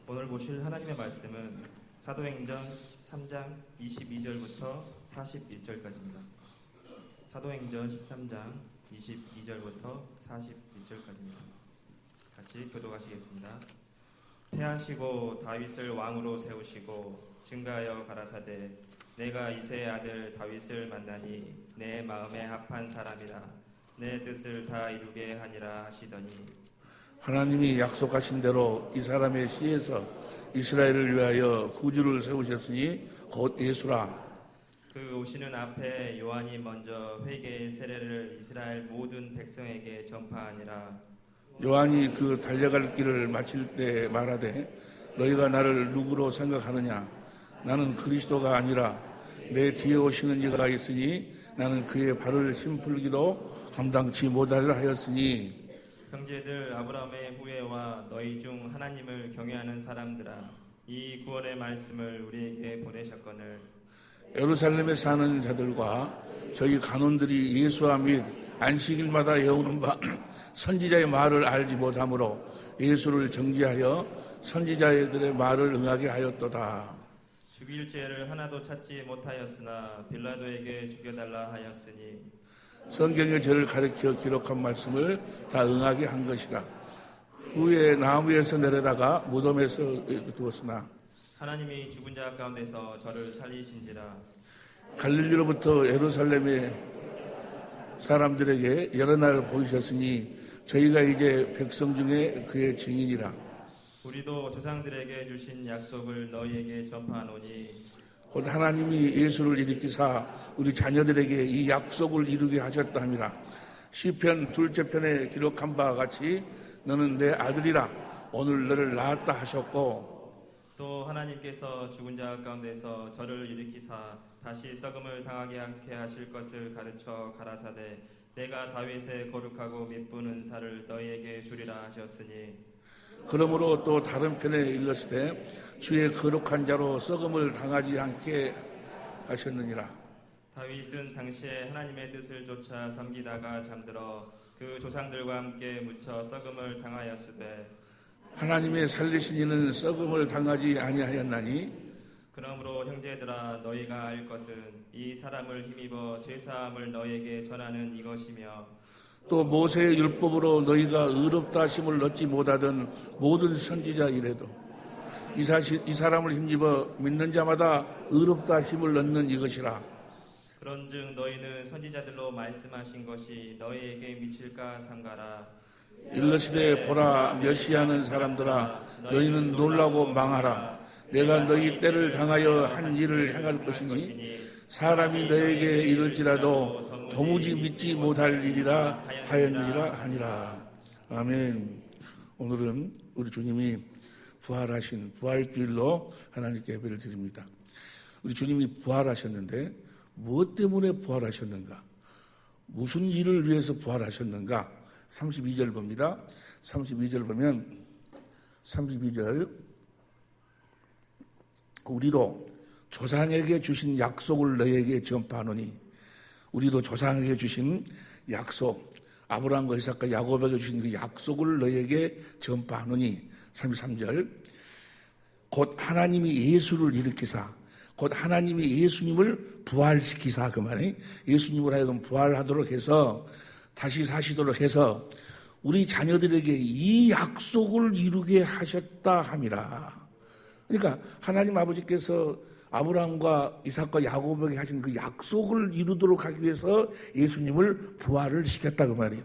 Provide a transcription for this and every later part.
오늘 보실 하나님의 말씀은 사도행전 13장 22절부터 41절까지입니다. 사도행전 13장 22절부터 41절까지입니다. 같이 교독하시겠습니다. 패하시고 다윗을 왕으로 세우시고 증가하여 가라사대 내가 이새의 아들 다윗을 만나니 내 마음에 합한 사람이라 내 뜻을 다 이루게 하니라 하시더니 하나님이 약속하신 대로 이 사람의 씨에서 이스라엘을 위하여 구주를 세우셨으니 곧 예수라. 그 오시는 앞에 요한이 먼저 회개의 세례를 이스라엘 모든 백성에게 전파하니라. 요한이 그 달려갈 길을 마칠 때 말하되 너희가 나를 누구로 생각하느냐? 나는 그리스도가 아니라 내 뒤에 오시는 이가 있으니 나는 그의 발을 심풀기도 감당치 못하려 하였으니 형제들 아브라함의 후예와 너희 중 하나님을 경외하는 사람들아 이 구원의 말씀을 우리에게 보내셨거늘 예루살렘에 사는 자들과 저희 간원들이 예수와 및 안식일마다 외우는 바 선지자의 말을 알지 못하므로 예수를 정죄하여 선지자들의 말을 응하게 하였도다. 죽일 죄를 하나도 찾지 못하였으나 빌라도에게 죽여달라 하였으니 성경의 죄를 가리켜 기록한 말씀을 다 응하게 한 것이라. 후에 나무에서 내려다가 무덤에서 두었으나 하나님이 죽은 자 가운데서 저를 살리신지라. 갈릴리로부터 예루살렘의 사람들에게 여러 날 보이셨으니 저희가 이제 백성 중에 그의 증인이라. 우리도 조상들에게 주신 약속을 너희에게 전파하노니 곧 하나님이 예수를 일으키사 우리 자녀들에게 이 약속을 이루게 하셨다 함이라. 시편 2째 편에 기록한 바와 같이 너는 내 아들이라 오늘 너를 낳았다 하셨고 또 하나님께서 죽은 자 가운데서 저를 일으키사 다시 썩음을 당하게 하실 것을 가르쳐 가라사대 내가 다윗의 거룩하고 미쁜 은사를 너희에게 주리라 하셨으니 그러므로 또 다른 편에 일렀으되 주의 거룩한 자로 썩음을 당하지 않게 하셨느니라. 다윗은 당시에 하나님의 뜻을 쫓아 섬기다가 잠들어 그 조상들과 함께 묻혀 썩음을 당하였으되 하나님의 살리신 이는 썩음을 당하지 아니하였나니 그러므로 형제들아 너희가 알 것은 이 사람을 힘입어 죄사함을 너희에게 전하는 이것이며 또 모세의 율법으로 너희가 의롭다 하심을 얻지 못하던 모든 선지자 이래도 이 사람을 힘입어 믿는 자마다 의롭다 하심을 얻는 이것이라. 그런즉 너희는 선지자들로 말씀하신 것이 너희에게 미칠까 삼가라. 일러시되 보라 멸시하는 사람들아 너희는 놀라고 망하라. 내가 너희 때를 당하여 한 일을 행할 것이니 사람이 너에게 이를지라도 도무지 믿지 못할 일이라 하였느니라 하니라. 아멘. 오늘은 우리 주님이 부활하신 부활주일로 하나님께 예배를 드립니다. 우리 주님이 부활하셨는데 무엇 때문에 부활하셨는가? 무슨 일을 위해서 부활하셨는가? 32절 봅니다. 32절 보면 32절 우리도 조상에게 주신 약속을 너에게 전파하노니 우리도 조상에게 주신 약속 아브라함과 이삭과 야곱에게 주신 그 약속을 너에게 전파하노니 33절 곧 하나님이 예수를 일으키사 곧 하나님이 예수님을 부활시키사 그 말이 예수님을 하여금 부활하도록 해서 다시 사시도록 해서 우리 자녀들에게 이 약속을 이루게 하셨다 함이라. 그러니까 하나님 아버지께서 아브라함과 이삭과 야곱에게 하신 그 약속을 이루도록 하기 위해서 예수님을 부활을 시켰다 그 말이에요.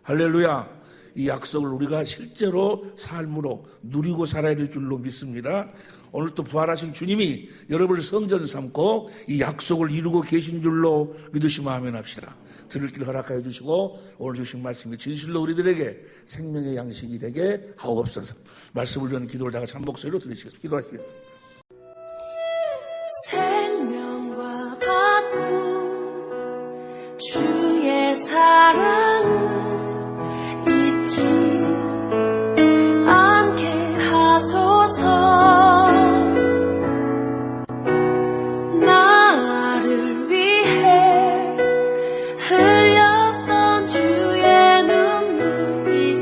할렐루야. 이 약속을 우리가 실제로 삶으로 누리고 살아야 될 줄로 믿습니다. 오늘 또 부활하신 주님이 여러분을 성전 삼고 이 약속을 이루고 계신 줄로 믿으시면 아멘 합시다. 들을 길 허락하여 주시고 오늘 주신 말씀이 진실로 우리들에게 생명의 양식이 되게 하옵소서. 말씀을 위한 기도를 다 같이 한 목소리로 드리시겠습니다. 기도하시겠습니다. 생명과 바꾼 주의 사랑을 잊지 않게 하소서. 나를 위해 흘렸던 주의 눈물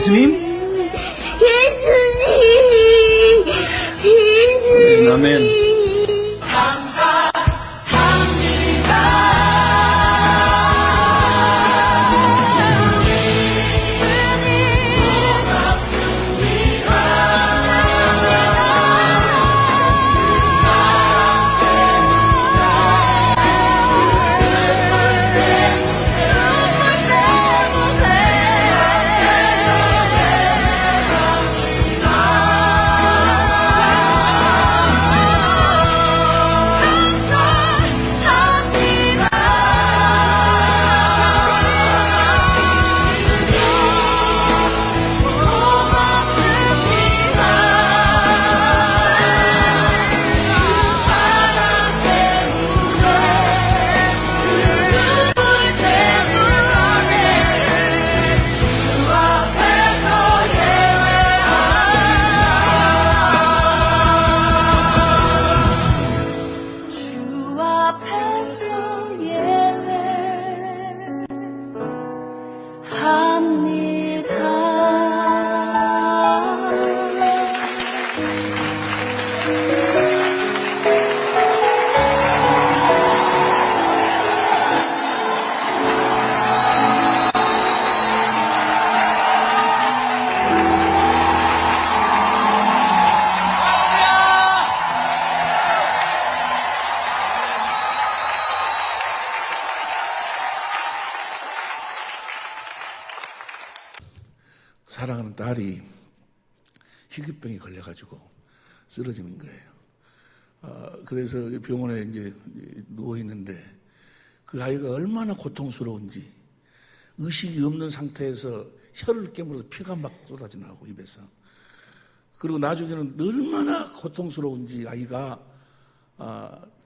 예수님? 예수님! 아멘. 주 앞에서 사랑하는 딸이 희귀병에 걸려가지고 쓰러지는 거예요. 그래서 병원에 이제 누워 있는데 그 아이가 얼마나 고통스러운지 의식이 없는 상태에서 혀를 깨물어서 피가 막 쏟아져 나오고 입에서. 그리고 나중에는 얼마나 고통스러운지 아이가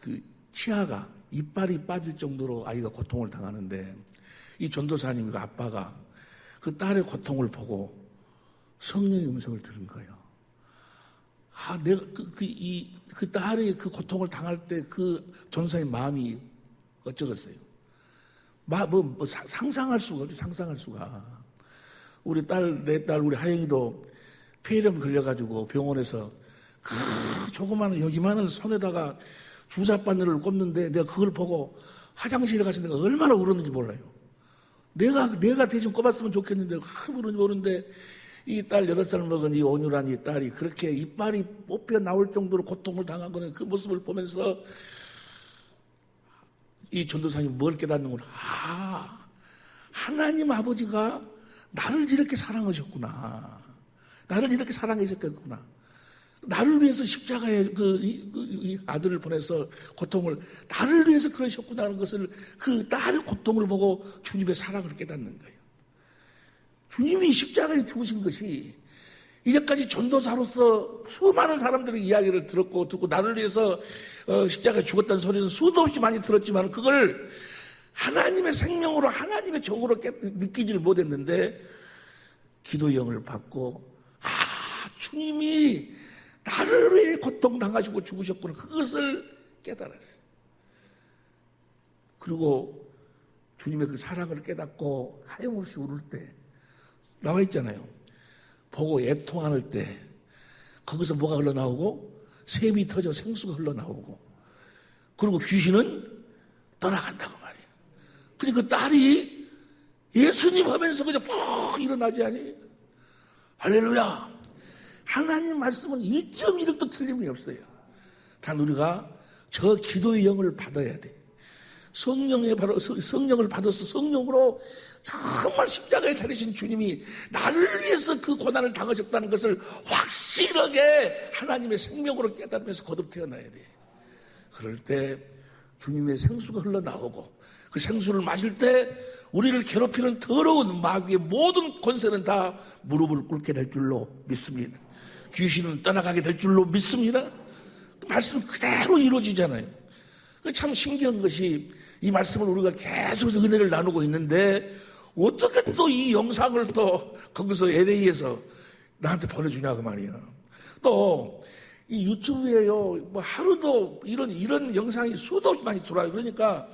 그 치아가 이빨이 빠질 정도로 아이가 고통을 당하는데 이 전도사님 그 아빠가 그 딸의 고통을 보고 성령의 음성을 들은 거예요. 내가 그 딸이 그 고통을 당할 때 그 전도사님 마음이 어쩌겠어요. 상상할 수가 없죠. 상상할 수가. 우리 내 딸 우리 하영이도 폐렴 걸려가지고 병원에서 그 조그마한 여기만한 손에다가 주사 바늘을 꼽는데 내가 그걸 보고 화장실에 가서 내가 얼마나 울었는지 몰라요. 내가 대신 꼽았으면 좋겠는데 모르는데 이 딸 8살 먹은 이 온유란 이 딸이 그렇게 이빨이 뽑혀 나올 정도로 고통을 당한 거는 그 모습을 보면서 이 전도사님이 뭘 깨닫는 거냐. 하나님 아버지가 나를 이렇게 사랑하셨구나. 나를 이렇게 사랑하셨겠구나. 나를 위해서 십자가에 이 아들을 보내서 고통을 나를 위해서 그러셨구나 하는 것을 그 딸의 고통을 보고 주님의 사랑을 깨닫는 거예요. 주님이 십자가에 죽으신 것이 이제까지 전도사로서 수많은 사람들의 이야기를 듣고 나를 위해서 십자가에 죽었다는 소리는 수도 없이 많이 들었지만 그걸 하나님의 생명으로 하나님의 정으로 느끼지를 못했는데 기도의 영을 받고 주님이 나를 위해 고통당하시고 죽으셨구나 그것을 깨달았어요. 그리고 주님의 그 사랑을 깨닫고 하염없이 울을 때 나와 있잖아요. 보고 애통할 때 거기서 뭐가 흘러나오고 샘이 터져 생수가 흘러나오고 그리고 귀신은 떠나간다고 말이에요. 그러니까 그 딸이 예수님 하면서 그냥 퍽 일어나지 않니? 할렐루야. 하나님 말씀은 1.1도 틀림이 없어요. 단 우리가 저 기도의 영을 받아야 돼. 성령을 받아서 성령으로 정말 십자가에 달리신 주님이 나를 위해서 그 고난을 당하셨다는 것을 확실하게 하나님의 생명으로 깨달으면서 거듭 태어나야 돼. 그럴 때 주님의 생수가 흘러나오고 그 생수를 마실 때 우리를 괴롭히는 더러운 마귀의 모든 권세는 다 무릎을 꿇게 될 줄로 믿습니다. 귀신은 떠나가게 될 줄로 믿습니다. 그 말씀은 그대로 이루어지잖아요. 참 신기한 것이 이 말씀을 우리가 계속해서 은혜를 나누고 있는데 어떻게 또 이 영상을 또 거기서 LA에서 나한테 보내주냐고 말이야. 또 이 유튜브에요 뭐 하루도 이런 영상이 수도 없이 많이 들어와요. 그러니까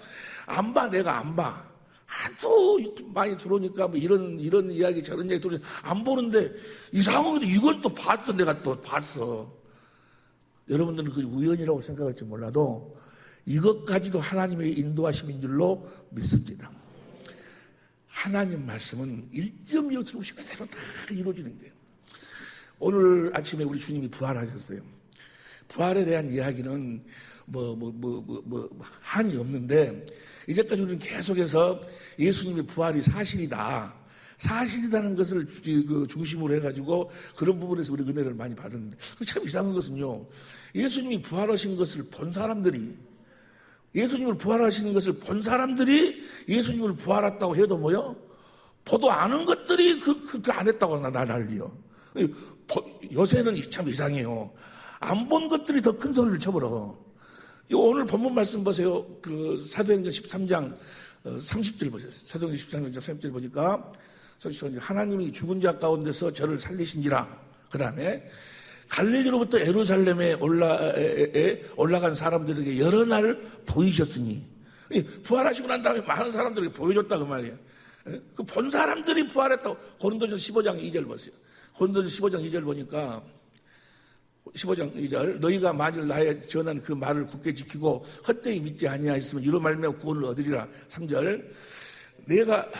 안 봐. 내가 안 봐. 하도 많이 들어오니까 뭐 이런 이야기 저런 이야기 들으니 안 보는데 이상하게도 이걸 또 봤어. 내가 또 봤어. 여러분들은 그 우연이라고 생각할지 몰라도 이것까지도 하나님의 인도하심인 줄로 믿습니다. 하나님 말씀은 1.1 그대로 다 이루어지는 거예요. 오늘 아침에 우리 주님이 부활하셨어요. 부활에 대한 이야기는 한이 없는데, 이제까지 우리는 계속해서 예수님의 부활이 사실이라는 것을 중심으로 해가지고 그런 부분에서 우리 은혜를 많이 받았는데, 참 이상한 것은요, 예수님이 부활하신 것을 본 사람들이, 예수님을 부활하시는 것을 본 사람들이 예수님을 부활했다고 해도 뭐요? 보도 아는 것들이 안 했다고 난리요. 요새는 참 이상해요. 안 본 것들이 더 큰 소리를 쳐버려. 오늘 본문 말씀 보세요. 그 사도행전 13장 30절 보세요. 사도행전 13장 30절 보니까 하나님이 죽은 자 가운데서 저를 살리신지라. 그 다음에 갈릴리로부터 예루살렘에 올라간 사람들에게 여러 날 보이셨으니, 부활하시고 난 다음에 많은 사람들에게 보여줬다 그 말이에요. 그 본 사람들이 부활했다고. 고린도전서 15장 2절 보세요. 고린도전서 15장 2절 보니까 15장 2절, 너희가 만일 나의 전한 그 말을 굳게 지키고 헛되이 믿지 아니하였으면 이로 말미암아 구원을 얻으리라. 3절, 내가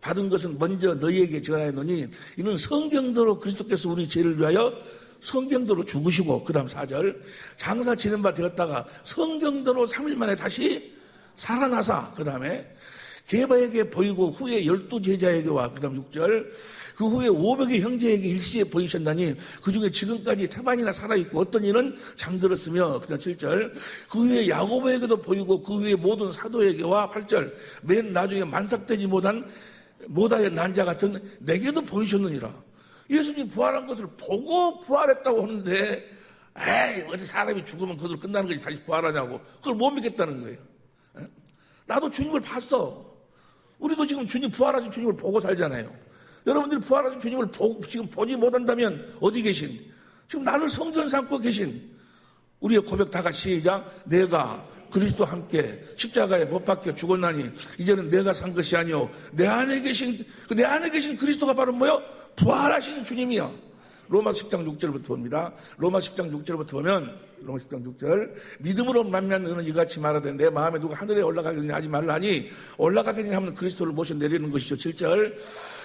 받은 것은 먼저 너희에게 전하였노니 이는 성경대로 그리스도께서 우리 죄를 위하여 성경대로 죽으시고, 그 다음 4절, 장사 지낸 바 되었다가 성경대로 3일 만에 다시 살아나사, 그 다음에 게바에게 보이고 후에 12제자에게와, 그 다음 6절, 그 후에 500의 형제에게 일시에 보이셨나니 그 중에 지금까지 태반이나 살아있고 어떤 이는 잠들었으며, 그 다음 7절, 그 후에 야고보에게도 보이고 그 후에 모든 사도에게와, 8절, 맨 나중에 만삭되지 못하여 난 자 같은 내게도 보이셨느니라. 예수님이 부활한 것을 보고 부활했다고 하는데, 에이, 어디 사람이 죽으면 그것으로 끝나는 것이 다시 부활하냐고. 그걸 못 믿겠다는 거예요. 나도 주님을 봤어. 우리도 지금 부활하신 주님을 보고 살잖아요. 여러분들이 부활하신 주님을 지금 보지 못한다면 어디 계신? 지금 나를 성전 삼고 계신 우리의 고백 다 같이 시작. 내가 그리스도와 함께 십자가에 못 박혀 죽었나니 이제는 내가 산 것이 아니요 내 안에 계신 그리스도가 바로 뭐요? 부활하신 주님이요. 로마서 10장 6절부터 봅니다. 로마서 10장 6절부터 보면, 로마서 10장 6절, 믿음으로 만난 너는 이같이 말하되 내 마음에 누가 하늘에 올라가겠느냐 하지 말라니 올라가겠느냐 하면 그리스도를 모셔 내리는 것이죠. 7절,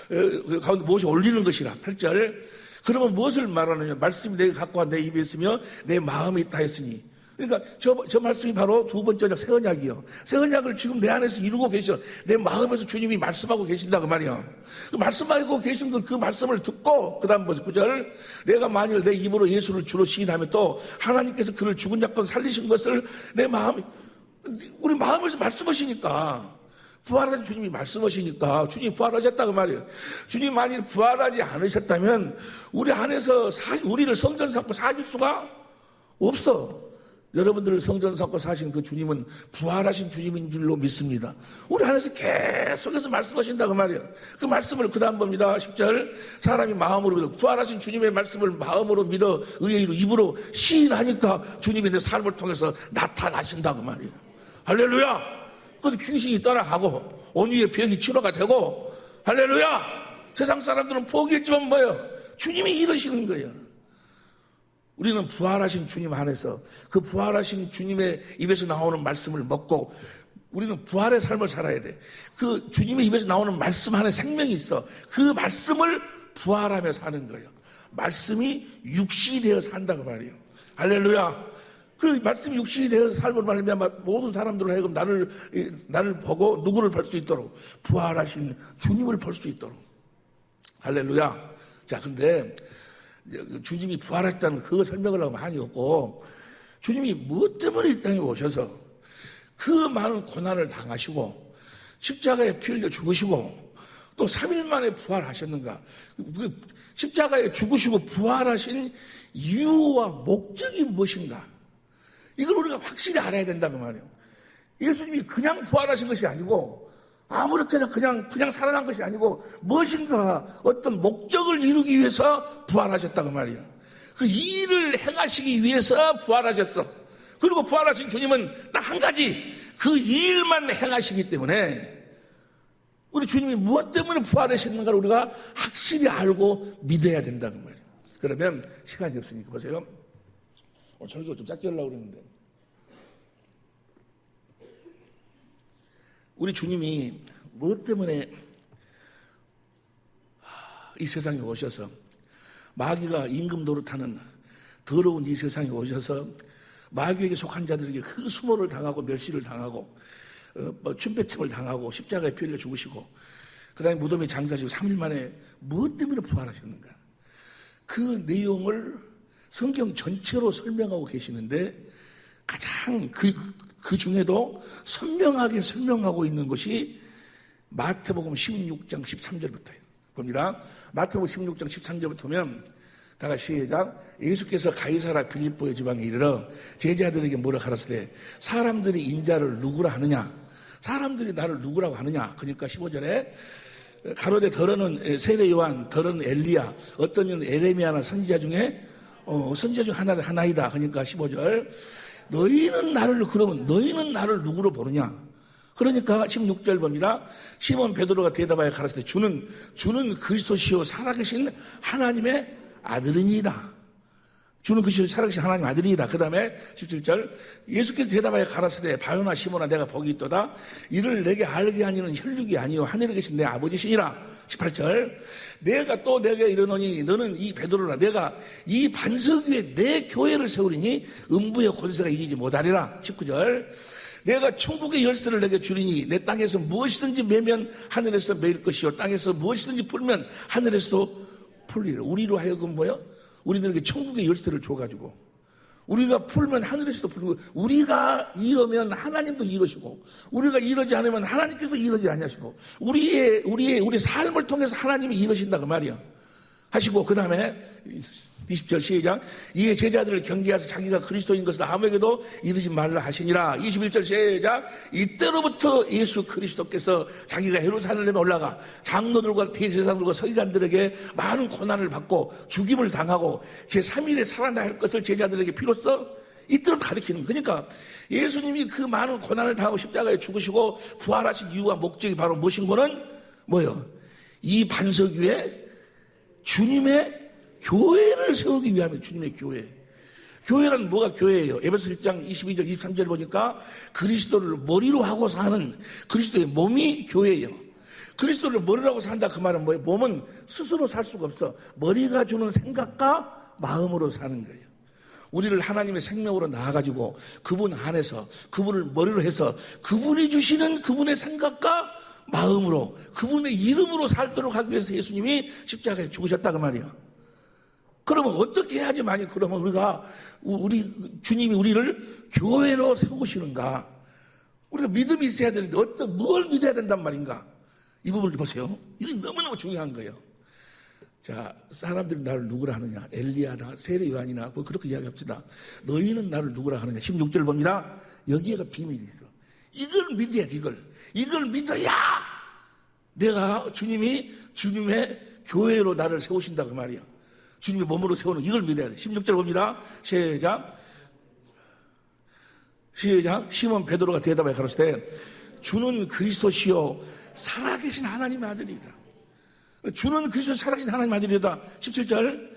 그 가운데 모셔 올리는 것이라. 8절, 그러면 무엇을 말하느냐? 말씀이 내가 갖고 와 내 입에 있으며 내 마음에 있다 했으니. 그러니까 저 말씀이 바로 두 번째 언약, 새 언약이요. 새 언약을 지금 내 안에서 이루고 계셔. 내 마음에서 주님이 말씀하고 계신다 그 말이야. 그 말씀하고 계신 그 말씀을 듣고, 그 다음 9절, 내가 만일 내 입으로 예수를 주로 시인하면 또 하나님께서 그를 죽은 자 가운데 살리신 것을 우리 마음에서 말씀하시니까, 부활한 주님이 말씀하시니까 주님이 부활하셨다 그 말이에요. 주님이 만일 부활하지 않으셨다면 우리 안에서 우리를 성전 삼고 사실 수가 없어. 여러분들을 성전 삼고 사신 그 주님은 부활하신 주님인 줄로 믿습니다. 우리 안에서 계속해서 말씀하신다 그 말이에요. 그 말씀을 그 다음 봅니다. 10절, 사람이 마음으로 믿어, 부활하신 주님의 말씀을 마음으로 믿어 의의로 입으로 시인하니까 주님이 내 삶을 통해서 나타나신다 그 말이에요. 할렐루야. 그래서 귀신이 떠나가고 온유의 병이 치료가 되고, 할렐루야. 세상 사람들은 포기했지만 뭐예요? 주님이 이러시는 거예요. 우리는 부활하신 주님 안에서 그 부활하신 주님의 입에서 나오는 말씀을 먹고 우리는 부활의 삶을 살아야 돼. 그 주님의 입에서 나오는 말씀 안에 생명이 있어. 그 말씀을 부활하며 사는 거예요. 말씀이 육신이 되어 산다 그 말이에요. 할렐루야. 그 말씀이 육신이 되어서 삶을 말미암아 모든 사람들을 하여금 나를 보고 누구를 볼 수 있도록, 부활하신 주님을 볼 수 있도록. 할렐루야. 자, 근데 주님이 부활했다는 그거 설명을 하고 많이 없고, 주님이 무엇 때문에 이 땅에 오셔서 그 많은 고난을 당하시고 십자가에 피 흘려 죽으시고 또 3일 만에 부활하셨는가? 그 십자가에 죽으시고 부활하신 이유와 목적이 무엇인가? 이걸 우리가 확실히 알아야 된다고 말이에요. 예수님이 그냥 부활하신 것이 아니고 아무렇게나 그냥 살아난 것이 아니고 무엇인가 어떤 목적을 이루기 위해서 부활하셨다고 말이에요. 그 일을 행하시기 위해서 부활하셨어. 그리고 부활하신 주님은 딱 한 가지, 그 일만 행하시기 때문에 우리 주님이 무엇 때문에 부활하셨는가를 우리가 확실히 알고 믿어야 된다는 말이에요. 그러면 시간이 없으니까 보세요. 설교를 좀 짧게 하려고 그랬는데, 우리 주님이 무엇 때문에 이 세상에 오셔서 마귀가 임금 노릇하는 더러운 이 세상에 오셔서 마귀에게 속한 자들에게 그 수모를 당하고 멸시를 당하고 춤배침을 당하고 십자가에 피 흘려 죽으시고 그 다음에 무덤에 장사지고 3일 만에 무엇 때문에 부활하셨는가, 그 내용을 성경 전체로 설명하고 계시는데 가장 그 중에도 선명하게 설명하고 있는 것이 마태복음 16장 13절부터예요. 봅니다. 마태복음 16장 13절부터 보면 다 같이 시작. 예수께서 가이사라 빌립보의 지방에 이르러 제자들에게 뭐라 가라사대 사람들이 인자를 누구라 하느냐, 사람들이 나를 누구라고 하느냐. 그러니까 15절에 가로되 더러는 세례 요한, 더러는 엘리야, 어떤 이는 에레미야나 선지자 중에 선지자 중 하나이다. 그러니까 15절 너희는 나를 누구로 보느냐. 그러니까 16절 봅니다. 시몬 베드로가 대답하여 가라사대 주는 그리스도시요 살아계신 하나님의 아들이니이다. 주는 그리스도 살아계신 하나님 아들이니이다. 그 다음에 17절 예수께서 대답하여 가라사대 바요나 시몬아 내가 복이 있도다. 이를 내게 알게 하니는 혈육이 아니요 하늘에 계신 내 아버지시니라. 18절 내가 이르노니 너는 이 베드로라. 내가 이 반석 위에 내 교회를 세우리니 음부의 권세가 이기지 못하리라. 19절 내가 천국의 열쇠를 내게 주리니 내 땅에서 무엇이든지 매면 하늘에서 매일 것이요 땅에서 무엇이든지 풀면 하늘에서도 풀리라. 우리로 하여금 뭐요? 우리들에게 천국의 열쇠를 줘가지고 우리가 풀면 하늘에서도 풀리고, 우리가 이러면 하나님도 이러시고, 우리가 이러지 않으면 하나님께서 이러지 않으시고, 우리 삶을 통해서 하나님이 이러신다 그 말이야. 하시고 그 다음에 20절 시작. 이에 제자들을 경계하서 자기가 그리스도인 것을 아무에게도 이르지 말라 하시니라. 21절 시작. 이때로부터 예수 그리스도께서 자기가 예루살렘에 올라가 장로들과 대제사장들과 서기관들에게 많은 고난을 받고 죽임을 당하고 제3일에 살아날 것을 제자들에게 비로소 이때로부터 가르치는 거예요. 그러니까 예수님이 그 많은 고난을 당하고 십자가에 죽으시고 부활하신 이유와 목적이 바로 무엇인 거는 뭐예요? 이 반석 위에 주님의 교회를 세우기 위함에, 주님의 교회. 교회란 뭐가 교회예요? 에베소 1장 22절 23절 보니까 그리스도를 머리로 하고 사는 그리스도의 몸이 교회예요. 그리스도를 머리로 하고 산다 그 말은 뭐예요? 몸은 스스로 살 수가 없어. 머리가 주는 생각과 마음으로 사는 거예요. 우리를 하나님의 생명으로 낳아가지고 그분 안에서 그분을 머리로 해서 그분이 주시는 그분의 생각과 마음으로 그분의 이름으로 살도록 하기 위해서 예수님이 십자가에 죽으셨다 그 말이에요. 그러면 어떻게 해야지만이 그러면 우리 주님이 우리를 교회로 세우시는가? 우리가 믿음이 있어야 되는데 뭘 믿어야 된단 말인가? 이 부분을 보세요. 이게 너무너무 중요한 거예요. 자, 사람들이 나를 누구라 하느냐? 엘리야나 세례 요한이나 뭐 그렇게 이야기합시다. 너희는 나를 누구라 하느냐? 16절 봅니다. 여기에가 비밀이 있어. 이걸 믿어야 돼. 이걸 믿어야 내가 주님의 교회로 나를 세우신다 그 말이야. 주님의 몸으로 세우는 이걸 믿어야 돼. 16절 봅니다. 시작. 시몬 베드로가 대답하여 가로되 주는 그리스도시요 살아계신 하나님의 아들이다. 주는 그리스도 살아계신 하나님의 아들이다. 17절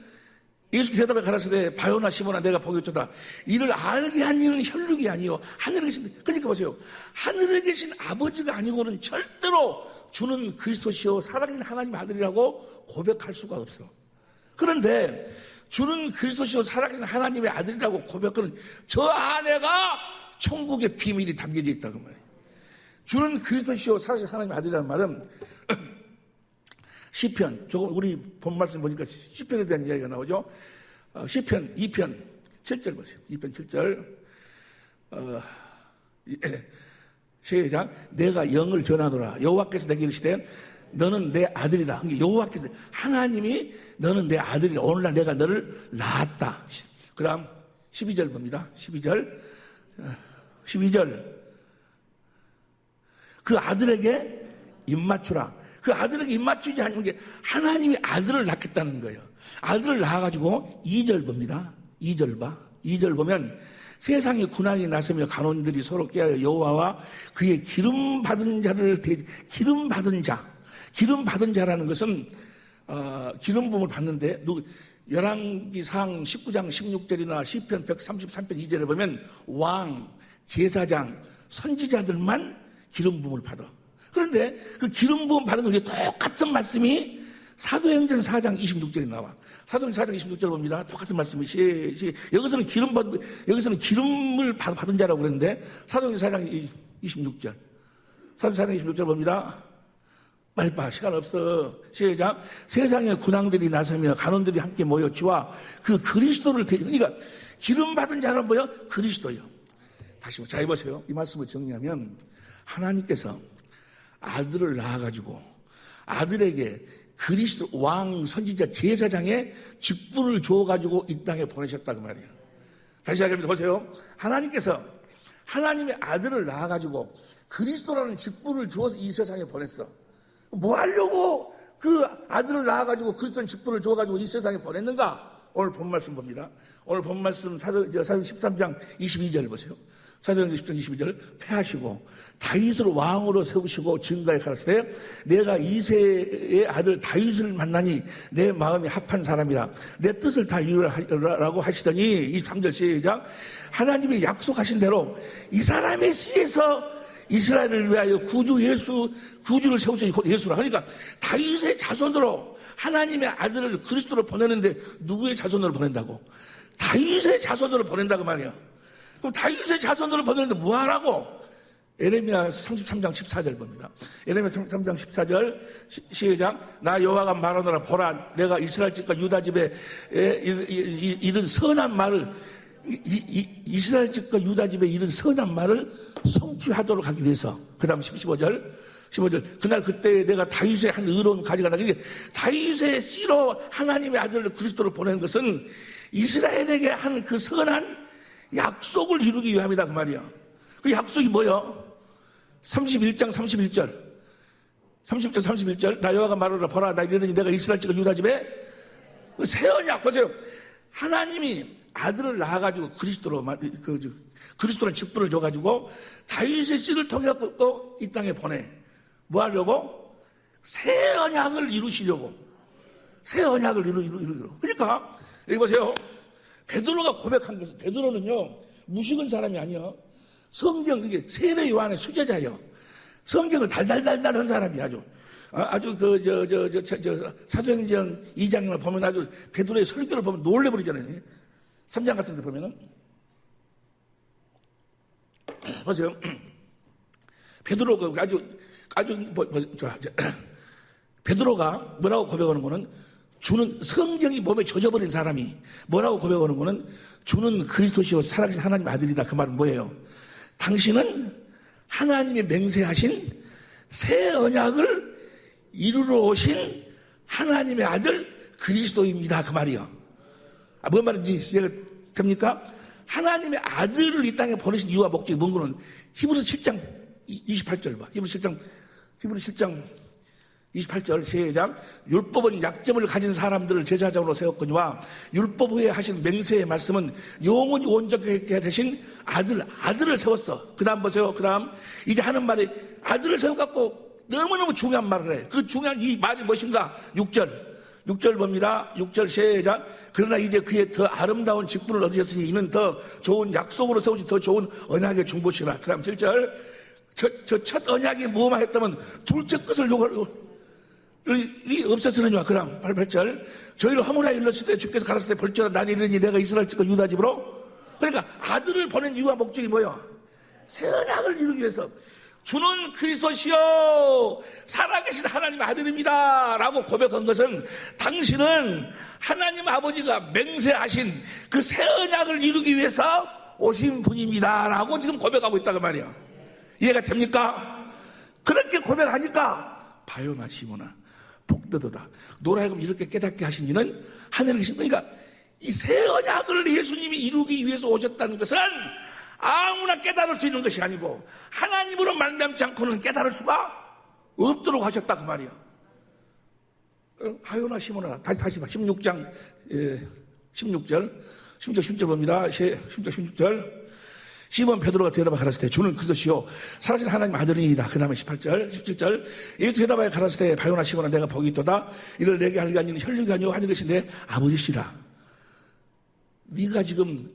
예수께서 대답하여 가라사대 바요나 시몬아 내가 복이 있도다. 이를 알게 한 이는 혈육이 아니요 하늘에 계신, 그러니까 보세요. 하늘에 계신 아버지가 아니고는 절대로 주는 그리스도시요 살아계신 하나님의 아들이라고 고백할 수가 없어. 그런데 주는 그리스도시요 살아계신 하나님의 아들이라고 고백하는 저 안에가 천국의 비밀이 담겨져 있다고 말이에요. 주는 그리스도시요 살아계신 하나님의 아들이라는 말은 시편, 조금 우리 본 말씀 보니까 시편에 대한 이야기가 나오죠. 시편 2편 7절 보세요. 2편 7절 시작. 내가 영을 전하노라. 여호와께서 내게 이르시되 너는 내 아들이라. 여호와께서 하나님이 너는 내 아들이라. 오늘날 내가 너를 낳았다. 그 다음 12절 봅니다. 12절 그 아들에게 입맞추라. 그 아들에게 입맞추지 않는 게 하나님이 아들을 낳겠다는 거예요. 아들을 낳아가지고 2절 봅니다. 2절 보면 세상에 군왕이 나서며 간원들이 서로 깨하여 여호와와 그의 기름 받은 자라는 것은 기름 부음을 받는데 열왕기상 19장 16절이나 시편 133편 2절에 보면 왕, 제사장, 선지자들만 기름 부음을 받아. 그런데 그 기름 부음 받은 것이 똑같은 말씀이 사도행전 4장 26절에 나와. 사도행전 4장 26절 봅니다. 똑같은 말씀이 여기서는 기름을 받은 자라고 그랬는데 사도행전 4장 26절. 사도행전 4장 26절 봅니다. 빨리 봐. 시간 없어. 시작. 세상의 군왕들이 나서며 간원들이 함께 모여 주와 그 그리스도를 그러니까 기름 받은 자는 뭐요? 그리스도요. 다시 자 해보세요. 이 말씀을 정리하면 하나님께서 아들을 낳아가지고 아들에게 그리스도 왕, 선지자, 제사장의 직분을 줘가지고 이 땅에 보내셨다 그 말이에요. 다시 하겠습니다. 보세요. 하나님께서 하나님의 아들을 낳아가지고 그리스도라는 직분을 주어서 이 세상에 보냈어. 뭐 하려고 그 아들을 낳아가지고 그리스도라는 직분을 줘가지고 이 세상에 보냈는가? 오늘 본 말씀 봅니다. 오늘 본 말씀 사도행 13장 22절 보세요. 사도행전 10장 22절 패하시고 다윗을 왕으로 세우시고 증거에 가라사대 내가 이새의 아들 다윗을 만나니 내 마음이 합한 사람이라 내 뜻을 다 이루라고 하시더니 23절 시작. 하나님이 약속하신 대로 이 사람의 씨에서 이스라엘을 위하여 구주를 세우신 예수라. 그러니까 다윗의 자손으로 하나님의 아들을 그리스도로 보내는데 누구의 자손으로 보낸다고? 다윗의 자손으로 보낸다고 말이야. 그럼 다윗의 자손으로 보내는데 뭐 하라고? 에레미야 33장 14절 봅니다. 에레미야 33장 14절 시작. 나 여호와가 말하노라 보라 내가 이스라엘 집과 유다 집에 이른 선한 말을 이스라엘 집과 유다 집에 이른 선한 말을 성취하도록 하기 위해서. 그 다음 15절 그날 그때 내가 다윗의 한 의로운 가지가 나게 다윗의 씨로 하나님의 아들을 그리스도로 보내는 것은 이스라엘에게 한 그 선한 약속을 이루기 위함이다 그 말이야. 그 약속이 뭐요? 31장 31절 나 여호와가 말하노라 보라 나 이르니 내가 이스라엘 집과 유다 집에 새 언약 보세요. 하나님이 아들을 낳아가지고 그리스도라는 직분을 줘가지고 다윗의 씨를 통해 또 이 땅에 보내. 뭐 하려고? 새 언약을 이루시려고. 새 언약을 이루려고. 그러니까 여기 보세요. 베드로가 고백한 것은 베드로는요 무식한 사람이 아니야. 성경 세례 요한의 수제자예요. 성경을 달달달달 한 사람이 아주 사도행전 2장을 보면 아주 베드로의 설교를 보면 놀래버리잖아요. 3장 같은 데 보면은 보세요. 베드로가 베드로가 뭐라고 고백하는 거는 주는 성경이 몸에 젖어버린 사람이 뭐라고 고백하는 거는 주는 그리스도시요 살아계신 하나님 아들이다. 그 말은 뭐예요? 당신은 하나님이 맹세하신 새 언약을 이루러 오신 하나님의 아들 그리스도입니다. 그 말이요. 뭔 말인지 이해가 됩니까? 하나님의 아들을 이 땅에 보내신 이유와 목적이 뭔 거는 히브리서 7장 28절 봐. 히브리서 7장 28절 시작. 율법은 약점을 가진 사람들을 제사장으로 세웠거니와 율법 후에 하신 맹세의 말씀은 영원히 온전하게 되신 아들을 세웠어. 그 다음 보세요. 그 다음 이제 하는 말이 아들을 세워갖고 너무너무 중요한 말을 해. 그 중요한 이 말이 무엇인가? 6절 봅니다. 6절 시작. 그러나 이제 그의 더 아름다운 직분을 얻으셨으니 이는 더 좋은 약속으로 세우신 더 좋은 언약의 중보시라. 그 다음 7절. 저 첫 언약이 무엇만 했다면 둘째 것을 이 없었으느냐. 그 다음 8절. 저희를 허물하여 일렀을 때 주께서 가라사대 볼지어다 난 이르니 내가 이스라엘 집과 유다 집으로. 그러니까 아들을 보낸 이유와 목적이 뭐예요? 새 언약을 이루기 위해서. 주는 그리스도시요 살아계신 하나님의 아들입니다 라고 고백한 것은 당신은 하나님 아버지가 맹세하신 그 새 언약을 이루기 위해서 오신 분입니다 라고 지금 고백하고 있다고 말이야. 이해가 됩니까? 그렇게 고백하니까 바요나 시모나 복되도다 노라하여금 이렇게 깨닫게 하신 이는 하늘에 계신. 그러니까 이 새 언약을 예수님이 이루기 위해서 오셨다는 것은 아무나 깨달을 수 있는 것이 아니고 하나님으로 말미암지 않고는 깨달을 수가 없도록 하셨다 그 말이야. 바요나 시모나 다시 봐. 16장 16절 16절 봅니다. 16절. 시몬 베드로가 대답하여 가라사대 주는 그리스도시요 살아계신 하나님 아들이니이다. 그 다음에 18절 17절 예수 대답하여 가라사대 바요나 시몬아 내가 복이 있도다. 이를 내게 알게 하니는 혈육이 아니오 하늘에 계신 내 아버지시라. 네가 지금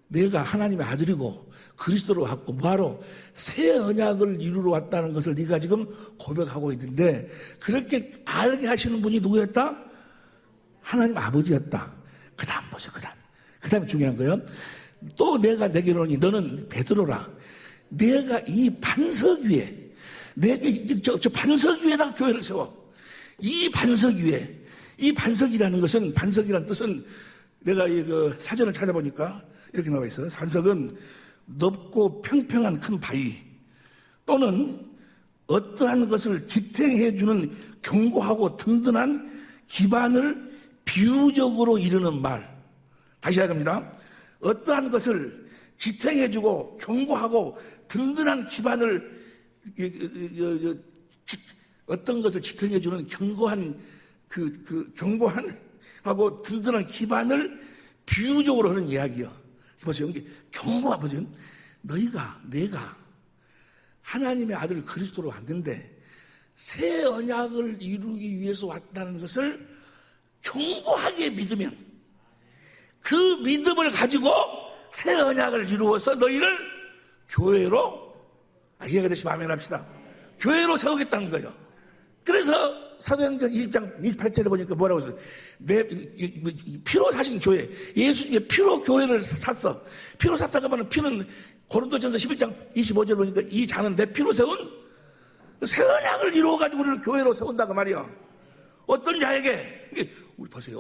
내가 하나님의 아들이고 그리스도로 왔고 뭐하러 새 언약을 이루러 왔다는 것을 네가 지금 고백하고 있는데 그렇게 알게 하시는 분이 누구였다? 하나님 아버지였다. 그 다음 보세요. 그 다음에 중요한 거예요. 또 내가 내게 이르노니 너는 베드로라. 내가 이 반석 위에 저 반석 위에다가 교회를 세워. 이 반석 위에 이 반석이라는 것은 반석이라는 뜻은 내가 그 사전을 찾아보니까 이렇게 나와 있어요. 반석은 넓고 평평한 큰 바위 또는 어떠한 것을 지탱해주는 견고하고 든든한 기반을 비유적으로 이르는 말. 다시 하겠습니다. 어떠한 것을 지탱해주고 견고하고 든든한 기반을 어떤 것을 지탱해주는 견고한 견고한 하고 든든한 기반을 비유적으로 하는 이야기요. 보세요. 이게 견고한 보세요. 내가 하나님의 아들 그리스도로 왔는데 새 언약을 이루기 위해서 왔다는 것을 견고하게 믿으면 그 믿음을 가지고 새 언약을 이루어서 너희를 교회로 이해가 되시면 아멘 합시다. 교회로 세우겠다는 거예요. 그래서 사도행전 20장 28절에 보니까 뭐라고 했어요? 내 피로 사신 교회, 예수님의 피로 교회를 샀어. 피로 샀다가 하면 피는 고린도전서 11장 25절 보니까 이 자는 내 피로 세운 새 언약을 이루어가지고 우리를 교회로 세운다고 말이야. 어떤 자에게? 이게 우리 보세요.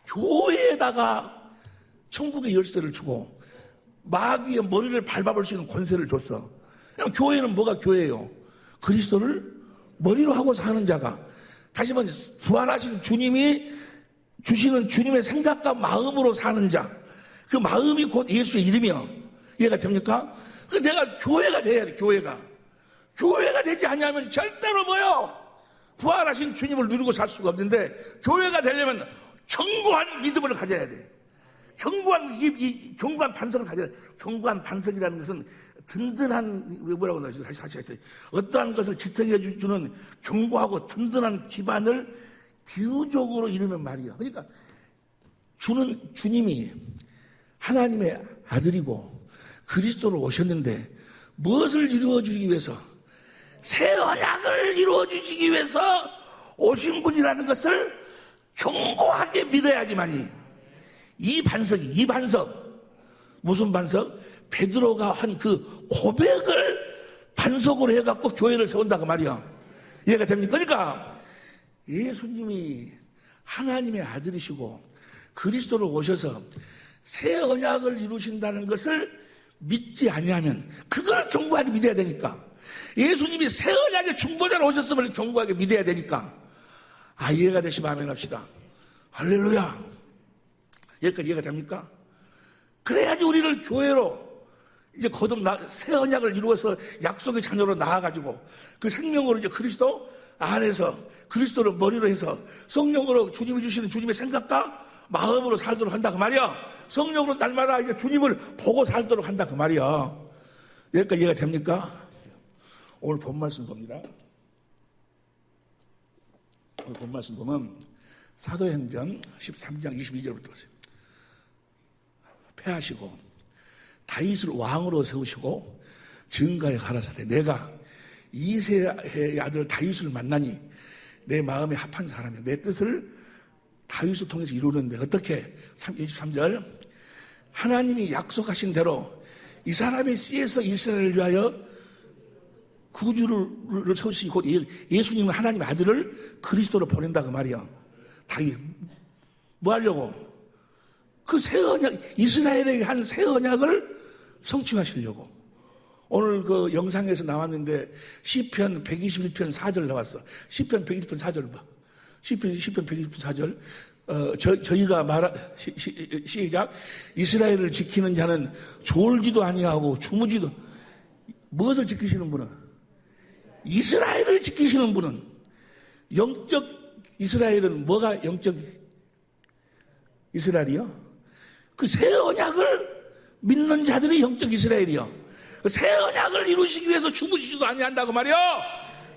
교회에다가 천국의 열쇠를 주고 마귀의 머리를 밟아볼 수 있는 권세를 줬어. 교회는 뭐가 교회예요? 그리스도를 머리로 하고 사는 자가, 다시 말해 부활하신 주님이 주시는 주님의 생각과 마음으로 사는 자, 그 마음이 곧 예수의 이름이요. 이해가 됩니까? 내가 교회가 돼야 돼. 교회가 되지 않냐면 절대로 뭐요? 부활하신 주님을 누리고 살 수가 없는데, 교회가 되려면 견고한 믿음을 가져야 돼. 견고한 반석을 가져야 돼. 견고한 반석이라는 것은 든든한, 뭐라고 나오죠? 다시. 어떠한 것을 지탱해 주는 견고하고 든든한 기반을 비유적으로 이루는 말이에요. 그러니까 주님이 하나님의 아들이고 그리스도로 오셨는데 무엇을 이루어주기 위해서? 새 언약을 이루어주시기 위해서 오신 분이라는 것을 견고하게 믿어야지만이 이 반석, 무슨 반석? 베드로가 한 그 고백을 반석으로 해갖고 교회를 세운다고 말이야. 이해가 됩니까? 그러니까 예수님이 하나님의 아들이시고 그리스도로 오셔서 새 언약을 이루신다는 것을 믿지 아니하면 그걸 견고하게 믿어야 되니까, 예수님이 새 언약의 중보자로 오셨음을 견고하게 믿어야 되니까, 이해가 되시면 아멘 합시다. 할렐루야. 여기까지 이해가 됩니까? 그래야지 우리를 교회로 이제 새 언약을 이루어서 약속의 자녀로 나아가지고 그 생명으로 이제 그리스도 안에서 그리스도를 머리로 해서 성령으로 주님이 주시는 주님의 생각과 마음으로 살도록 한다 그 말이야. 성령으로 날마다 이제 주님을 보고 살도록 한다 그 말이야. 여기까지 이해가 됩니까? 오늘 본 말씀 봅니다. 오늘 본 말씀 보면 사도행전 13장 22절부터 보세요. 패하시고 다윗을 왕으로 세우시고 증가에 가라사대 내가 이새의 아들 다윗을 만나니 내 마음에 합한 사람이야. 내 뜻을 다윗을 통해서 이루는데 어떻게? 23절 하나님이 약속하신 대로 이 사람의 씨에서 이스라엘을 위하여 구주를 세우시고 예수님은 하나님의 아들을 그리스도로 보낸다 그 말이야. 다윗 뭐 하려고? 그 새 언약, 이스라엘에게 한 새 언약을 성취하시려고. 오늘 그 영상에서 나왔는데 시편 121편 4절 나왔어. 시편 121편 4절 봐. 시편 121편 4절. 저희가 시작. 이스라엘을 지키는 자는 졸지도 아니하고 주무지도. 무엇을 지키시는 분은? 이스라엘을 지키시는 분은. 영적 이스라엘은 뭐가 영적 이스라엘이요? 그 새 언약을 믿는 자들이 영적 이스라엘이요. 그 새 언약을 이루시기 위해서 주무시지도 아니한다고 말이요.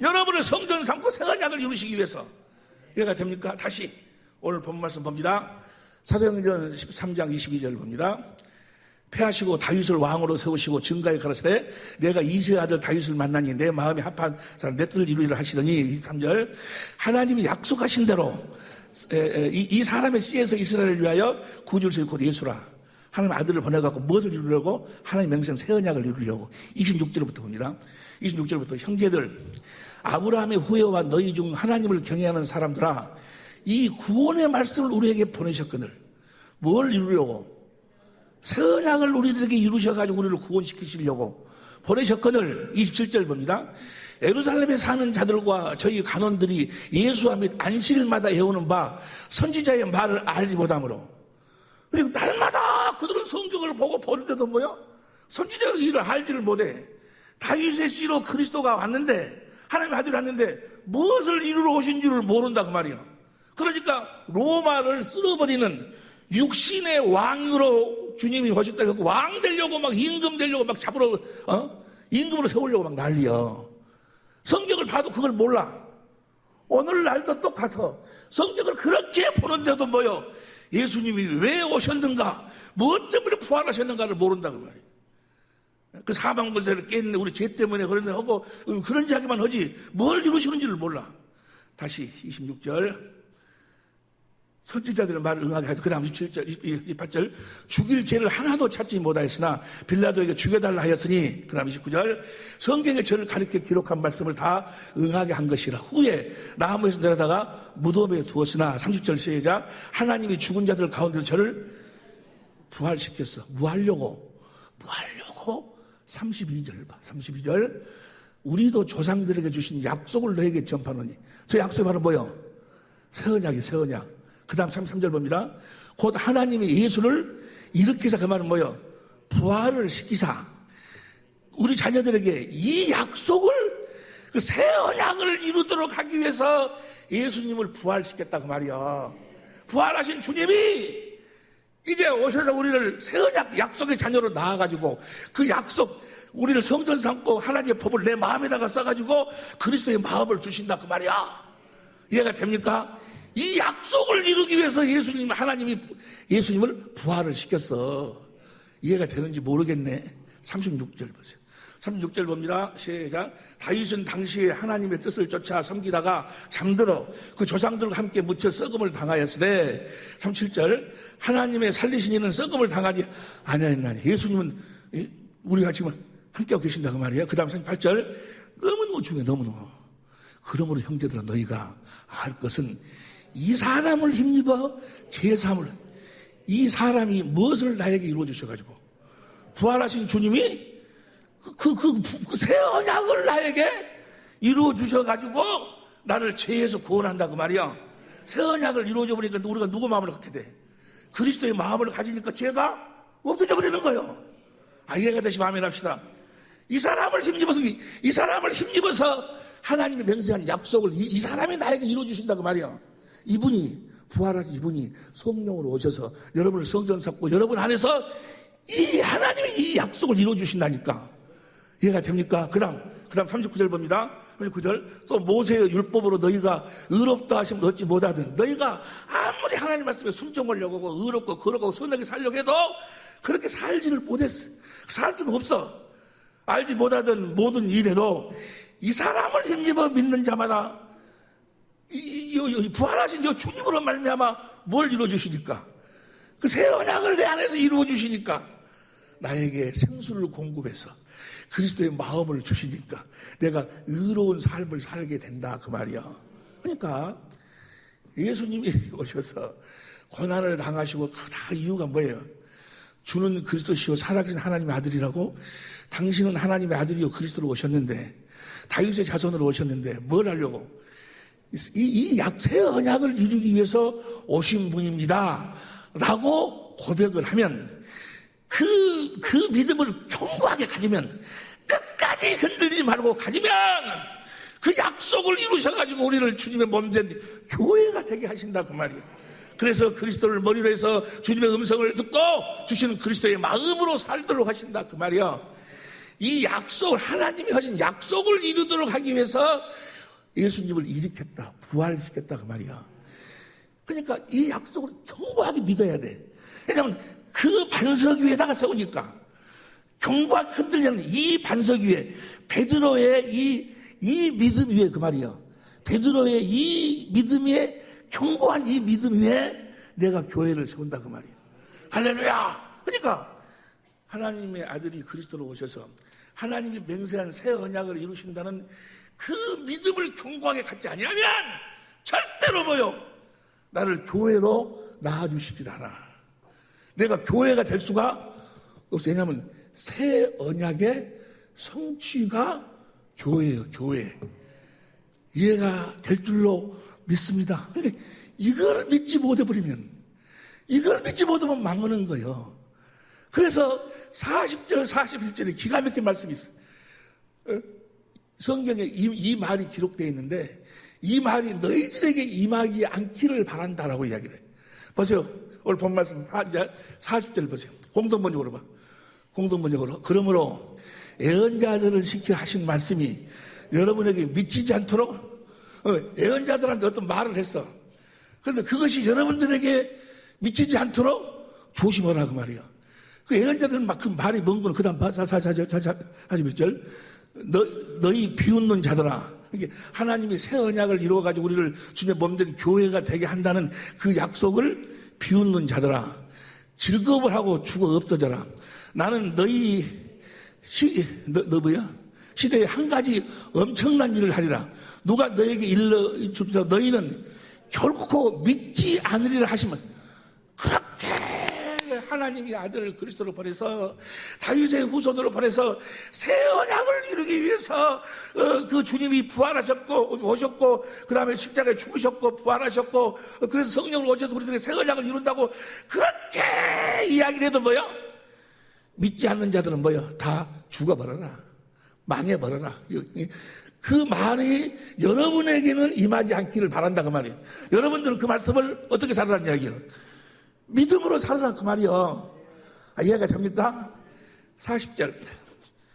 여러분의 성전 삼고 새 언약을 이루시기 위해서. 이해가 됩니까? 다시 오늘 본 말씀 봅니다. 사도행전 13장 22절 봅니다. 패하시고 다윗을 왕으로 세우시고 증가에 가라사대 내가 이새의 아들 다윗을 만나니 내 마음이 합한 사람 내 뜻을 이루리라 하시더니 23절 하나님이 약속하신 대로 이 사람의 씨에서 이스라엘을 위하여 구주를 세우고 곧 예수라 하나님 아들을 보내갖고 무엇을 이루려고? 하나님 맹세한 새 언약을 이루려고. 26절부터 봅니다. 26절부터 형제들 아브라함의 후예와 너희 중 하나님을 경외하는 사람들아 이 구원의 말씀을 우리에게 보내셨거늘 뭘 이루려고? 새 언약을 우리들에게 이루셔가지고 우리를 구원시키시려고 보내셨거늘. 27절 봅니다. 예루살렘에 사는 자들과 저희 간원들이 예수와 및 안식일마다 해오는 바 선지자의 말을 알지 못하므로 그리고 날마다 그들은 성경을 보고 보는데도 뭐요? 선지자의 일을 알지를 못해. 다윗의 씨로 그리스도가 왔는데 하나님의 아들이 왔는데 무엇을 이루러 오신 줄을 모른다 그 말이에요. 그러니까 로마를 쓸어버리는 육신의 왕으로 주님이 오셨다고 왕 되려고 막 임금 되려고 막 잡으러 임금으로 세우려고 막 난리여. 성경을 봐도 그걸 몰라. 오늘날도 똑같아. 성경을 그렇게 보는데도 뭐요? 예수님이 왜 오셨는가, 무엇 때문에 부활하셨는가를 모른다 그 말이에요. 그 사망 권세를 깼네, 우리 죄 때문에 그러네 하고 그런 이야기만 하지 뭘 이루시는지를 몰라. 다시 26절 선지자들의 말을 응하게 하죠. 그 다음 27절, 28절 죽일 죄를 하나도 찾지 못하였으나 빌라도에게 죽여달라 하였으니 그 다음 29절 성경에 저를 가리켜 기록한 말씀을 다 응하게 한 것이라. 후에 나무에서 내려다가 무덤에 두었으나 30절 시작 하나님이 죽은 자들 가운데서 저를 부활시켰어. 뭐 하려고? 32절 봐. 32절 우리도 조상들에게 주신 약속을 너에게 전파하노니 저 약속이 바로 뭐요? 새 언약이에요. 새 언약. 그 다음 33절 봅니다. 곧 하나님이 예수를 일으키사 그 말은 뭐요? 부활을 시키사 우리 자녀들에게 이 약속을 그 새 언약을 이루도록 하기 위해서 예수님을 부활시켰다 그 말이요. 부활하신 주님이 이제 오셔서 우리를 새 언약 약속의 자녀로 낳아가지고 그 약속 우리를 성전 삼고 하나님의 법을 내 마음에다가 써가지고 그리스도의 마음을 주신다 그 말이야. 이해가 됩니까? 이 약속을 이루기 위해서 하나님이 예수님을 부활을 시켰어. 이해가 되는지 모르겠네. 36절 보세요. 36절 봅니다. 시작. 다윗은 당시에 하나님의 뜻을 쫓아 섬기다가 잠들어 그 조상들과 함께 묻혀 썩음을 당하였으되 37절 하나님의 살리신 이는 썩음을 당하지 아니하였나니. 예수님은 우리가 지금 함께하고 계신다고 말이에요. 그 다음 38절 너무너무 중요해. 너무너무. 그러므로 형제들아 너희가 알 것은 이 사람을 힘입어 제3을 이 사람이 무엇을 나에게 이루어 주셔가지고 부활하신 주님이 그 새 언약을 나에게 이루어 주셔가지고 나를 죄에서 구원한다 그 말이야. 새 언약을 이루어져 버리니까 우리가 누구 마음을 갖게 돼? 그리스도의 마음을 가지니까 죄가 없어져 버리는 거예요. 이해가 되시면 아멘 합시다. 이 사람을 힘입어서 하나님이 맹세한 약속을 이 사람이 나에게 이루어 주신다 그 말이야. 이분이 부활하신 이분이 성령으로 오셔서 여러분을 성전 삼고 여러분 안에서 이 하나님이 이 약속을 이루어 주신다니까. 이해가 됩니까? 그 다음 39절 봅니다. 39절 또 모세의 율법으로 너희가 의롭다 하심을 얻지 못하든 너희가 아무리 하나님 말씀에 순종하려고 하고 의롭고 거룩하고 선하게 살려고 해도 그렇게 살지를 못했어. 살 수가 없어. 알지 못하던 모든 일에도 이 사람을 힘입어 믿는 자마다 이 부활하신 이 주님으로 말미암아 뭘 이루어 주시니까 그 새 언약을 내 안에서 이루어 주시니까 나에게 생수를 공급해서 그리스도의 마음을 주시니까 내가 의로운 삶을 살게 된다 그 말이야. 그러니까 예수님이 오셔서 고난을 당하시고 다 이유가 뭐예요? 주는 그리스도시요 살아계신 하나님의 아들이라고. 당신은 하나님의 아들이요 그리스도로 오셨는데 다윗의 자손으로 오셨는데 뭘 하려고? 이 새 언약을 이루기 위해서 오신 분입니다 라고 고백을 하면 그 믿음을 견고하게 가지면 끝까지 흔들리지 말고 가지면 그 약속을 이루셔가지고 우리를 주님의 몸된 교회가 되게 하신다 그 말이에요. 그래서 그리스도를 머리로 해서 주님의 음성을 듣고 주시는 그리스도의 마음으로 살도록 하신다 그 말이야. 이 약속을, 하나님이 하신 약속을 이루도록 하기 위해서 예수님을 일으켰다, 부활시켰다 그 말이야. 그러니까 이 약속을 견고하게 믿어야 돼. 왜냐하면 그 반석 위에다가 세우니까, 견고하게 흔들지 않는 이 반석 위에, 베드로의 이 믿음 위에 그 말이야. 베드로의 이 믿음 위에, 견고한 이 믿음 위에 내가 교회를 세운다 그 말이야. 할렐루야. 그러니까 하나님의 아들이 그리스도로 오셔서 하나님이 맹세한 새 언약을 이루신다는 그 믿음을 견고하게 갖지 아니하면 절대로 나를 교회로 낳아주시질 않아. 내가 교회가 될 수가 없어. 왜냐하면 새 언약의 성취가 교회예요. 교회. 이해가 될 줄로 믿습니다. 그러니까 이걸 믿지 못해버리면, 이걸 믿지 못하면 망하는 거예요. 그래서 40절 41절에 기가 막힌 말씀이 있어요. 성경에 이 말이 기록되어 있는데, 이 말이 너희들에게 임하지 않기를 바란다라고 이야기를 해요. 보세요. 오늘 본 말씀 40절 보세요. 공동번역으로 봐. 공동번역으로. 그러므로 예언자들을 시켜 하신 말씀이 여러분에게 미치지 않도록, 예언자들한테 어떤 말을 했어. 그런데 그것이 여러분들에게 미치지 않도록 조심하라 그 말이야. 그 예언자들은 막 그 말이 뭔 거는 그 다음 41절. 너희 비웃는 자들아. 이게 하나님이 새 언약을 이루어가지고 우리를 주님의 몸된 교회가 되게 한다는 그 약속을 비웃는 자들아. 즐거움을 하고 죽어 없어져라. 나는 너희 시대에 한 가지 엄청난 일을 하리라. 누가 너에게 일러 주리라. 너희는 결코 믿지 않으리라 하시면, 그렇게 하나님이 아들을 그리스도로 보내서 다윗의 후손으로 보내서 새 언약을 이루기 위해서 그 주님이 부활하셨고 오셨고 그 다음에 십자가에 죽으셨고 부활하셨고 그래서 성령으로 오셔서 우리들에게 새 언약을 이룬다고 그렇게 이야기를 해도 믿지 않는 자들은 다 죽어버려라, 망해버려라. 그 말이 여러분에게는 임하지 않기를 바란다 그 말이에요. 여러분들은 그 말씀을 어떻게 살아라는 이야기예요? 믿음으로 살아라 그 말이요. 이해가 됩니까? 40절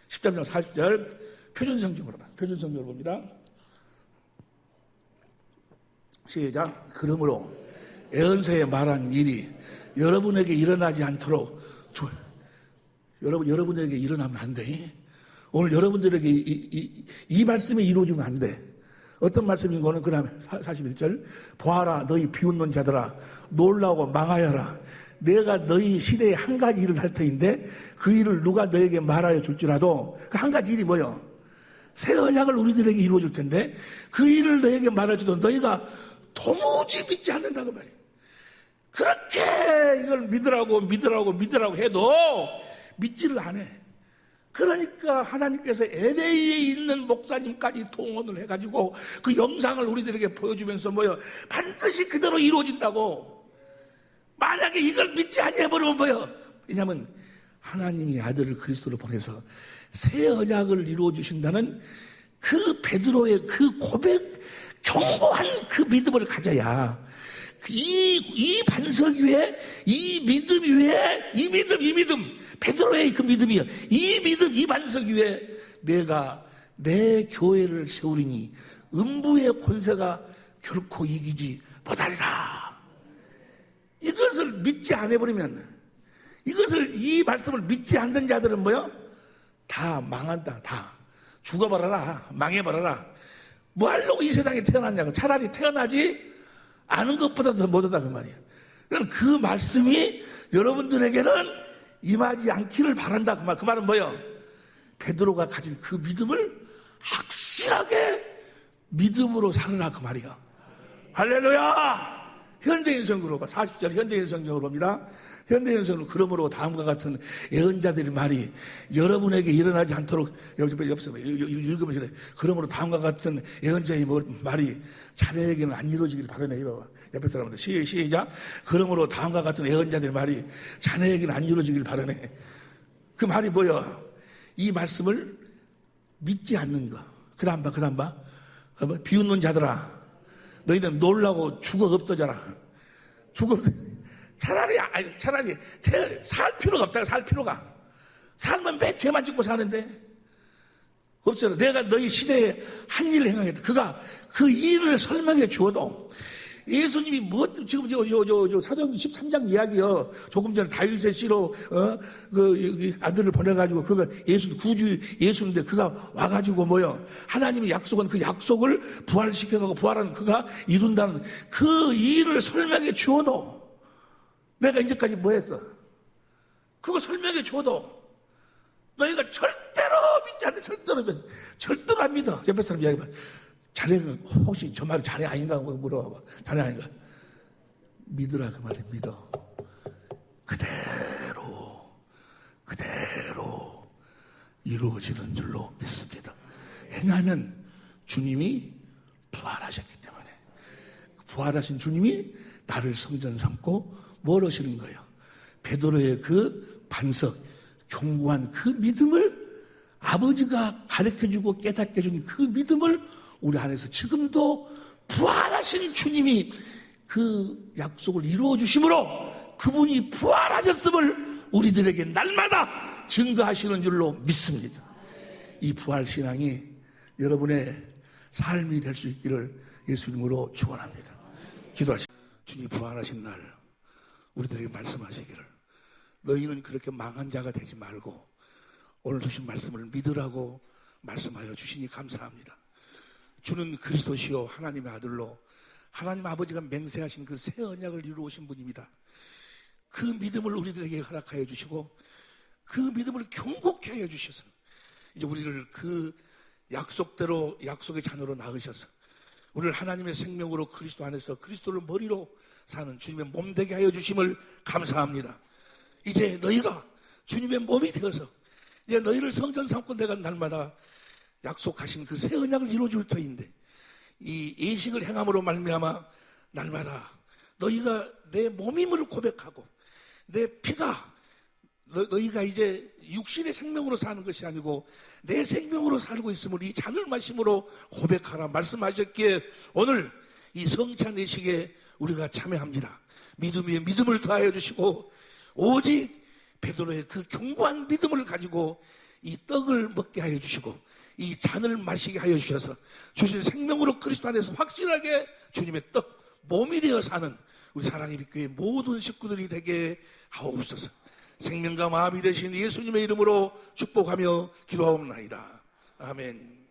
10절 40절 표준성경으로 봅니다. 시작. 그러므로 예언서에 말한 일이 여러분에게 일어나지 않도록 여러분에게 일어나면 안 돼. 오늘 여러분들에게 이 말씀이 이루어지면 안 돼. 어떤 말씀인 거는 그 다음에 41절. 보아라 너희 비웃는 자들아, 놀라고 망하여라. 내가 너희 시대에 한 가지 일을 할 터인데 그 일을 누가 너에게 말하여 줄지라도 그 한 가지 일이 뭐요? 새 언약을 우리들에게 이루어 줄 텐데 그 일을 너에게 말할지도 너희가 도무지 믿지 않는다고 말이에요. 그렇게 이걸 믿으라고 해도 믿지를 안 해. 그러니까 하나님께서 LA에 있는 목사님까지 동원을 해가지고 그 영상을 우리들에게 보여주면서 반드시 그대로 이루어진다고. 만약에 이걸 믿지 아니해버리면 왜냐하면 하나님이 아들을 그리스도로 보내서 새 언약을 이루어주신다는 그 베드로의 그 고백, 견고한 그 믿음을 가져야 이 반석 위에 이 믿음 위에 이 믿음 베드로의 그 믿음이요. 이 믿음, 이 반석 위에 내가 내 교회를 세우리니 음부의 권세가 결코 이기지 못하리라. 이것을 믿지 않아버리면, 이 말씀을 믿지 않는 자들은 다 망한다. 다 죽어버려라. 망해버려라. 뭐 하려고 이 세상에 태어났냐고. 차라리 태어나지 않은 것보다 더 못하다 그 말이야. 그럼 그 말씀이 여러분들에게는 임하지 않기를 바란다 그 말. 그 말은 베드로가 가진 그 믿음을 확실하게 믿음으로 살아라 그 말이야. 할렐루야. 현대인 성경으로 봐. 40절 현대인 성경으로 봅니다. 현대인 성경은 그러므로 다음과 같은 예언자들의 말이 여러분에게 일어나지 않도록 옆에서 읽으면서 그러므로 다음과 같은 예언자의 말이 자네에게는 안 이루어지길 바라네. 이봐봐. 옆에 사람들 시작. 그러므로 다음과 같은 예언자들의 말이 자네에게는 안 이루어지길 바라네. 그 말이 이 말씀을 믿지 않는 거. 그 다음 봐. 비웃는 자들아, 너희는 놀라고 죽어 없어져라. 차라리 살 필요가 없다. 살 필요가. 살면 매 죄만 짓고 사는데 없어요. 내가 너희 시대에 한 일을 행하겠다. 그가 그 일을 설명해 주어도 예수님이 지금 사도행전 13장 이야기요. 조금 전에 다윗의 씨로 그 아들을 보내가지고 그가 구주 예수인데 그가 와가지고 하나님의 약속은 그 약속을 부활시켜가고 부활하는 그가 이룬다는 그 일을 설명해 주어도 내가 이제까지 뭐 했어? 그거 설명해 줘도 너희가 절대로 믿지 않는 절대로 안 믿어. 옆에 사람 이야기해봐. 자네가 혹시 저 말이 자네 아닌가 물어봐봐. 자네 아닌가? 믿으라 그 말이 믿어. 그대로 이루어지는 줄로 믿습니다. 왜냐하면 주님이 부활하셨기 때문에. 부활하신 주님이 나를 성전 삼고 뭘 하시는 거예요? 베드로의 그 반석, 견고한 그 믿음을 아버지가 가르쳐주고 깨닫게 해준 그 믿음을 우리 안에서 지금도 부활하신 주님이 그 약속을 이루어 주심으로 그분이 부활하셨음을 우리들에게 날마다 증거하시는 줄로 믿습니다. 이 부활신앙이 여러분의 삶이 될 수 있기를 예수님으로 축원합니다. 기도하시죠. 주님 부활하신 날 우리들에게 말씀하시기를 너희는 그렇게 망한 자가 되지 말고 오늘 주신 말씀을 믿으라고 말씀하여 주시니 감사합니다. 주는 그리스도시요 하나님의 아들로 하나님 아버지가 맹세하신 그 새 언약을 이루어오신 분입니다. 그 믿음을 우리들에게 허락하여 주시고 그 믿음을 경고케 하여 주셔서 이제 우리를 그 약속대로 약속의 자녀로 낳으셔서 우리를 하나님의 생명으로 그리스도 안에서 그리스도를 머리로 사는 주님의 몸 되게 하여 주심을 감사합니다. 이제 너희가 주님의 몸이 되어서 이제 너희를 성전 삼고 내가 날마다 약속하신 그 새 언약을 이루어줄 터인데 이 예식을 행함으로 말미암아 날마다 너희가 내 몸임을 고백하고 내 피가 너희가 이제 육신의 생명으로 사는 것이 아니고 내 생명으로 살고 있음을 이 잔을 마심으로 고백하라 말씀하셨기에 오늘 이 성찬 예식에 우리가 참여합니다. 믿음 위에 믿음을 더하여 주시고 오직 베드로의 그 견고한 믿음을 가지고 이 떡을 먹게 하여 주시고 이 잔을 마시게 하여 주셔서 주신 생명으로 그리스도 안에서 확실하게 주님의 떡 몸이 되어 사는 우리 사랑의 빛교회 모든 식구들이 되게 하옵소서. 생명과 마음이 되신 예수님의 이름으로 축복하며 기도하옵나이다. 아멘.